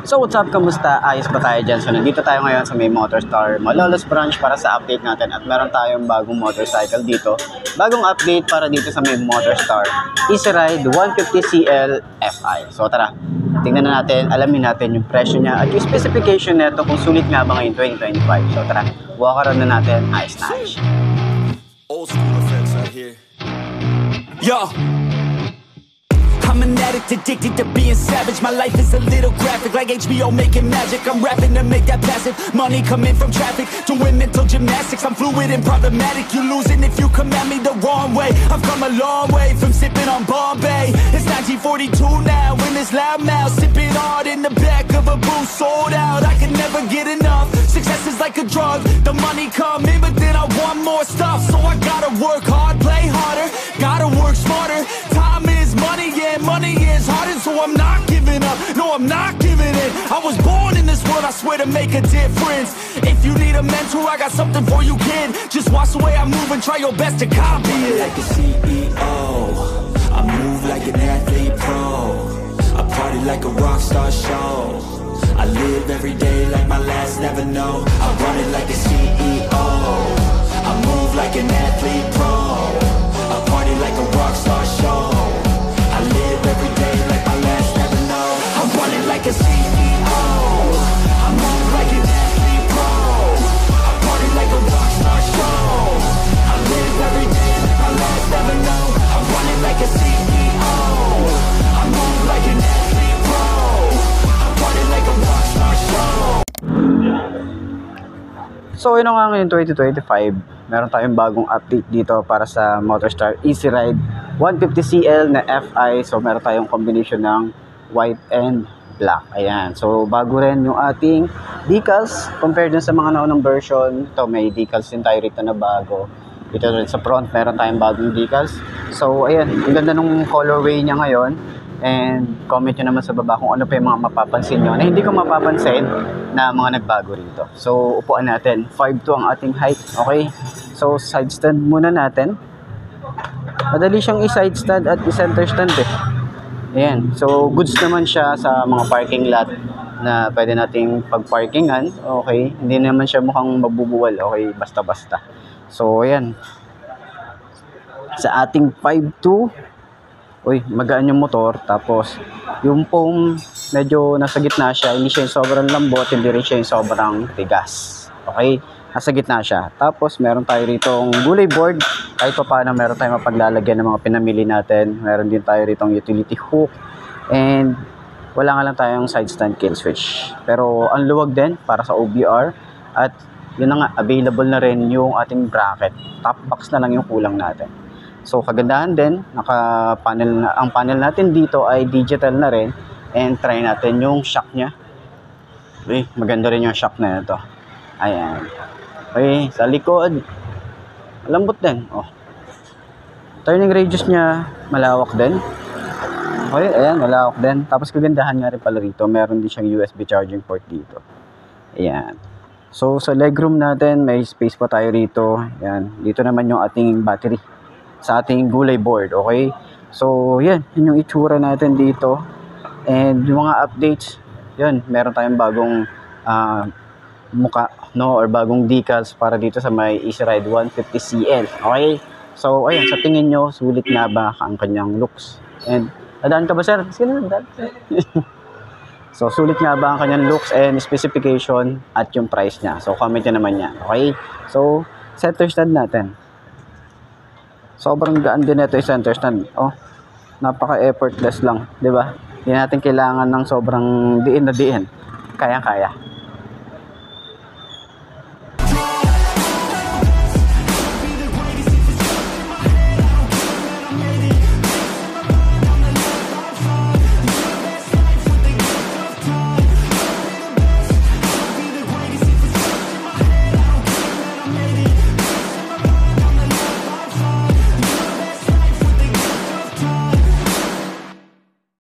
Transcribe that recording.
So what's up, kamusta? Ayos ba tayo dyan? So nandito tayo ngayon sa may Motorstar Malolos branch para sa update natin at meron tayong bagong motorcycle dito. Bagong update para dito sa may Motorstar Easy Ride 150cl Fi. So tara, tingnan na natin, alamin natin yung presyo niya at yung specification nito kung sulit nga ba ngayon 2025. So tara, walk around na natin, ayos na ayos. Old school effects out here. Yo! I'm an addict, addicted to being savage. My life is a little graphic, like HBO making magic. I'm rapping to make that passive money coming from traffic. Doing mental gymnastics, I'm fluid and problematic. You losing if you come at me the wrong way. I've come a long way from sipping on Bombay. It's 1942 now, in this loud mouth, sipping hard in the back of a booth, sold out. I can never get enough. Success is like a drug. The money come in, but then I want more stuff. So I gotta work hard, play harder, gotta work smarter. Time is money, yeah, money is harder, so I'm not giving up. No, I'm not giving in. I was born in this world, I swear, to make a difference. If you need a mentor, I got something for you, kid. Just watch the way I move and try your best to copy it. Like a CEO, I move like an athlete pro. I party like a rock star show. I live every day like my last, never know. I run it like a CEO. I move like an athlete pro. I party like a rock star show. I live every day like my last, never know. I run it like a CEO. I move like an athlete pro. I party like a rock star show. I live every day like my last, never know. I run it like a CEO. I move like an athlete pro. I party like a rock star show. So yun nga ngayon 2025, meron tayong bagong update dito para sa Motorstar Easy Ride 150cl na Fi. So meron tayong combination ng white and black. Ayan. So bago rin yung ating decals compared dun sa mga naunang version. Ito may decals din tayo rito na bago. Dito rin sa front meron tayong bagong decals. So ayan, ang ganda nung colorway niya ngayon. And comment nyo naman sa baba kung ano pa yung mga mapapansin nyo na hindi ko mapapansin na mga nagbago rito. So upuan natin, 5'2" ang ating height. Okay, so side stand muna natin. Madali siyang i-side stand at i-center stand eh. Ayan, so goods naman siya sa mga parking lot na pwede nating pagparkingan. Okay, hindi naman siya mukhang mabubuwal. Okay, basta-basta. So ayan, sa ating 5'2", uy, magaan yung motor. Tapos yung foam medyo nasa gitna siya, hindi siya yung sobrang lambot, hindi rin siya yung sobrang tigas. Okay, nasa gitna siya. Tapos meron tayo ritong gulay board, kahit pa paano meron tayong mapaglalagyan ng mga pinamili natin. Meron din tayo ritong utility hook, and wala nga lang tayong side stand kill switch, pero ang luwag din para sa OBR. At yun na nga, available na rin yung ating bracket. Top box na lang yung kulang natin. So kagandahan din, naka-panel na, ang panel natin dito ay digital na rin. And try natin yung shock nya. Uy, maganda rin yung shock na ito. Ayan. Okay, sa likod, malambot din. Oh. Turning radius nya, malawak din. Okay, ayan, malawak din. Tapos kagandahan nga rin pala rito, meron din siyang USB charging port dito. Ayan. So sa legroom natin, may space pa tayo rito. Ayan, dito naman yung ating battery sa ating gulay board. Okay, so yan, yun yung itsura natin dito. And yung mga updates, yun, meron tayong bagong muka, no, or bagong decals para dito sa may Easy Ride 150cl. Okay, so ayan, sa tingin nyo, sulit na ba ang kanyang looks? And nadaan ka ba, sir? Sino nadaan? So sulit nga ba ang kanyang looks and specification at yung price niya? So comment nyo naman yan. Okay, so center stand natin, sobrang gaan din ito yung center stand. Oh, napaka-effortless lang, 'di ba? Hindi natin kailangan ng sobrang diin na diin. Kayang-kaya.